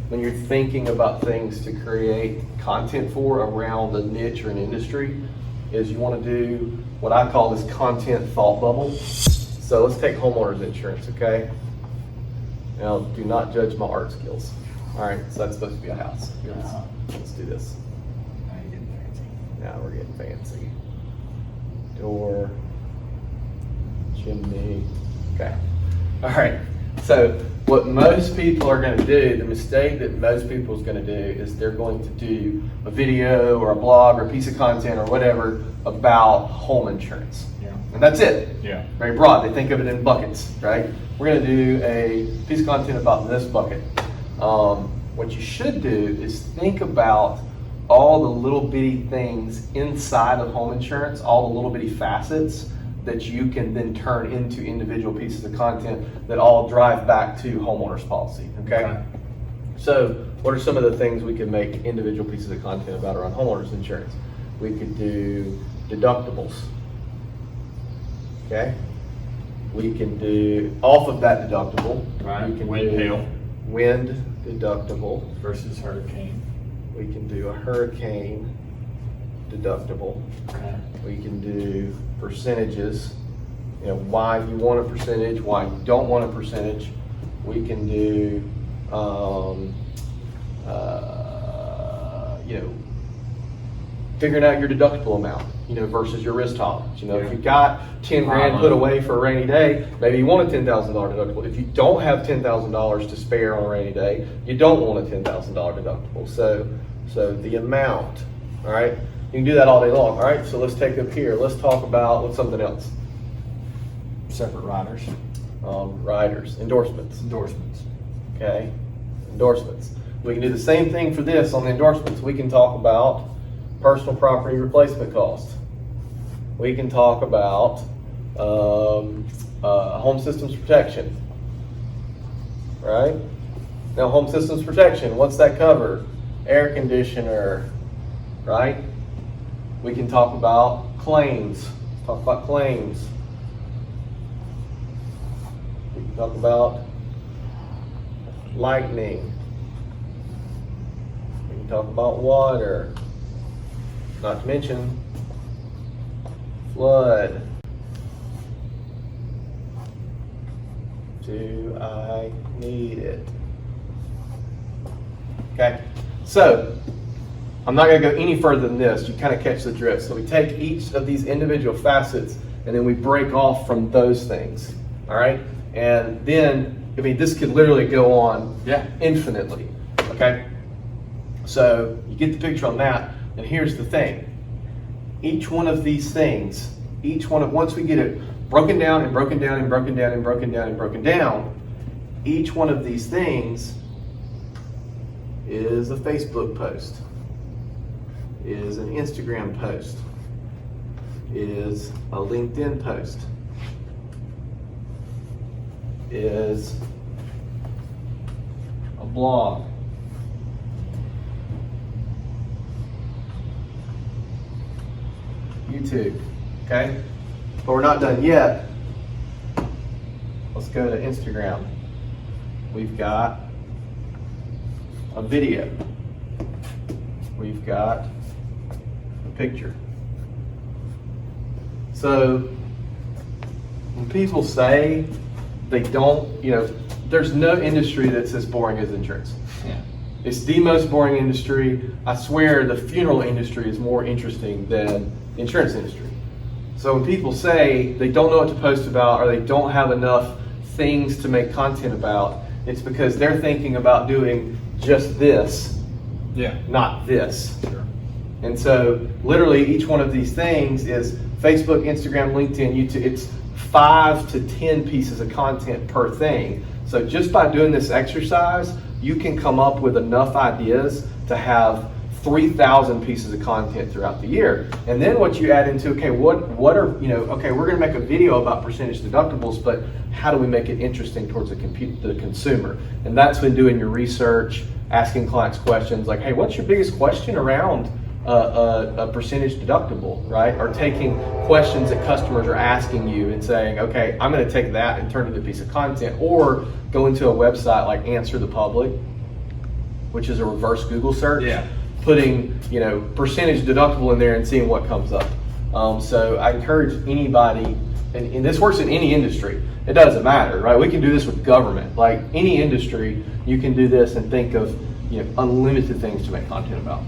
when you're thinking about things to create content for around a niche or an industry is you want to do what I call this content thought bubble. So let's take homeowners insurance, okay? Now, do not judge my art skills. All right, so that's supposed to be a house. Let's do this. Now you're getting fancy. Now we're getting fancy. Door, chimney, okay. All right, so what most people are gonna do, the mistake that most people is gonna do is they're going to do a video or a blog or a piece of content or whatever about home insurance. Yeah. And that's it. Yeah. Very broad, they think of it in buckets, right? We're gonna do a piece of content about this bucket. What you should do is think about all the little bitty things inside of home insurance, all the little bitty facets that you can then turn into individual pieces of content that all drive back to homeowners policy, okay? So what are some of the things we could make individual pieces of content about around homeowners insurance? We could do deductibles, okay? We can do, off of that deductible, Right. we can Wind, do hail. wind deductible. Versus hurricane. We can do a hurricane deductible. Okay. We can do percentages, you know, why you want a percentage, why you don't want a percentage. We can do, you know, figuring out your deductible amount, you know, versus your risk tolerance. You know, if Yeah. you've got 10 grand put away for a rainy day, maybe you want a $10,000 deductible. If you don't have $10,000 to spare on a rainy day, you don't want a $10,000 deductible. So the amount, all right, you can do that all day long. All right, so let's take up here. Let's talk about what's something else. Separate riders. Riders, endorsements. Endorsements. Okay, endorsements. We can do the same thing for this on the endorsements. We can talk about personal property replacement cost. We can talk about home systems protection, right? Now, home systems protection, what's that cover? Air conditioner, right? We can talk about claims. Talk about claims. We can talk about lightning. We can talk about water. Not to mention flood. Do I need it? Okay, so I'm not going to go any further than this. You kind of catch the drift. So we take each of these individual facets and then we break off from those things. All right, and then I mean this could literally go on infinitely. Okay, so you get the picture on that. And here's the thing. Each one of these things, once we get it broken down and broken down and broken down and broken down and broken down, each one of these things is a Facebook post, is an Instagram post, is a LinkedIn post, is a blog, YouTube, okay? But we're not done yet. Let's go to Instagram. We've got a video. We've got a picture. So when people say they don't, you know, there's no industry that's as boring as insurance. Yeah. It's the most boring industry. I swear the funeral industry is more interesting than the insurance industry. So when people say they don't know what to post about or they don't have enough things to make content about, it's because they're thinking about doing just this, not this. Sure. And so literally each one of these things is Facebook, Instagram, LinkedIn, YouTube. It's 5 to 10 pieces of content per thing. So just by doing this exercise, you can come up with enough ideas to have 3,000 pieces of content throughout the year. And then what you add into, okay, what are, you know, okay, we're gonna make a video about percentage deductibles, but how do we make it interesting towards the consumer? And that's when doing your research, asking clients questions like, hey, what's your biggest question around a percentage deductible, right? Or taking questions that customers are asking you and saying, okay, I'm gonna take that and turn it into a piece of content, or go into a website like Answer the Public, which is a reverse Google search. Yeah. Putting, percentage deductible in there and seeing what comes up. So I encourage anybody, and this works in any industry. It doesn't matter, right? We can do this with government. Like any industry, you can do this and think of, unlimited things to make content about.